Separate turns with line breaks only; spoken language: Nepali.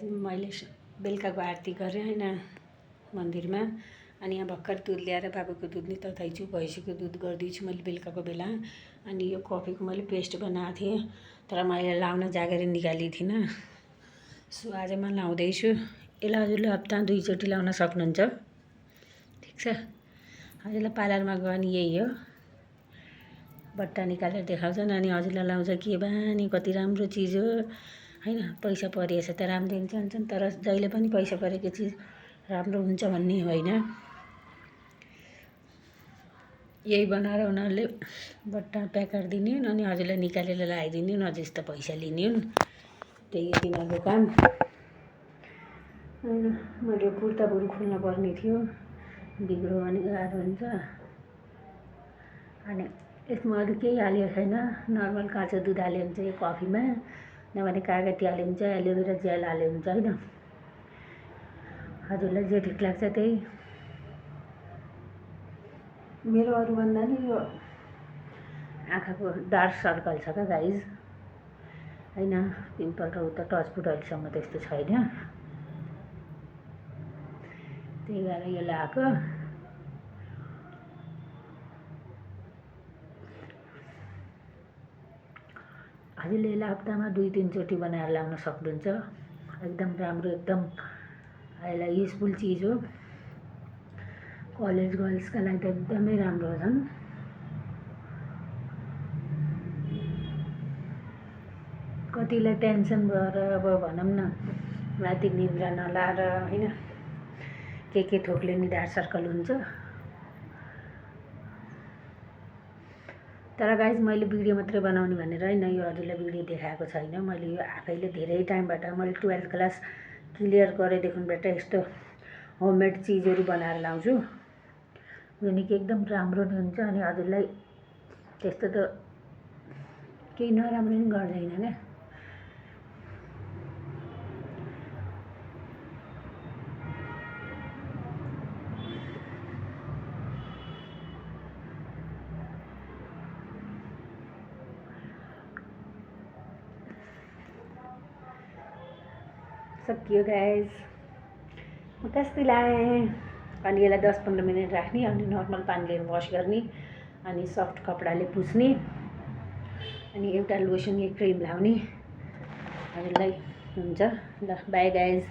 मैले बेलुकाको आरती गरेँ होइन मन्दिरमा। अनि यहाँ भर्खर दुध ल्याएर बाबाको दुध नि तताइछु, भैँसीको दुध गरिदिन्छु मैले बेलुकाको बेला। अनि यो कफीको मैले पेस्ट बनाएको थिएँ तर मैले लाउन जागेर निकालेको थिइनँ। सो आज म लाउँदैछु। यसलाई हजुरले हप्तामा 2 चोटि लाउन सक्नुहुन्छ, ठिक छ। हजुरलाई पार्लरमा गयो भने यही हो, बट्टा निकालेर देखाउँछन् अनि हजुरलाई लाउँछ के बानी कति राम्रो चिज हो होइन। पैसा परिएछ त राम्रो हुन्छ भन्छन्, तर जहिले पनि पैसा परेको चिज राम्रो हुन्छ भन्ने होइन। यही बनाएर उनीहरूले बट्टा प्याकेट दिने हुन् अनि हजुरलाई निकालेर लगाइदिने हुन्, अझै यस्तो पैसा लिने हुन्। त्यही हो तिनीहरूको काम होइन। मैले कुर्ता बरु खोल्न पर्ने थियो, बिग्रो भने गाह्रो हुन्छ। अनि यसमा अरू केही हालेको छैन, नर्मल काँचो दुध हाल्यो हुन्छ यो कफीमा, नभने कागती हाल्यो हुन्छ, एलोभेरा जेल हाल्यो हुन्छ होइन। हजुरलाई जे ठिक लाग्छ त्यही। मेरो अरूभन्दा नि यो आँखाको डार्क सर्कल छ क्या गाइज होइन। पिम्पल र उता टचफुट अहिलेसम्म त्यस्तो छैन, त्यही भएर यो लगाएको। हजुरले यसलाई हप्तामा 2-3 चोटि बनाएर लाउन सक्नुहुन्छ। एकदम राम्रो, एकदम यसलाई युजफुल चिज हो। कलेज गर्ल्सका लागि त एकदमै राम्रो हो झन्। कतिलाई टेन्सन भएर अब भनौँ न राति निद्रा नलाएर होइन के थोकले नि डार्क सर्कल हुन्छ। तर गाइज मैले भिडियो मात्रै बनाउने भनेर होइन, यो हजुरलाई भिडियो देखाएको छैन। मैले यो आफैले धेरै टाइमबाट मैले 12th क्लास क्लियर गरेदेखिबाट यस्तो होममेड चिजहरू बनाएर लाउँछु, जो नि कि एकदम राम्रो नि हुन्छ। अनि हजुरलाई त्यस्तो त केही नराम्रो नि गर्दैन क्या। सकियो गाइज, म कस्तो लाएँ। अनि यसलाई 10-15 मिनट राख्ने अनि नर्मल पानीले वास गर्ने अनि सफ्ट कपडाले पुस्ने अनि एउटा लोसन या क्रिम लाउने हजुरलाई हुन्छ। ल बाई गाइज।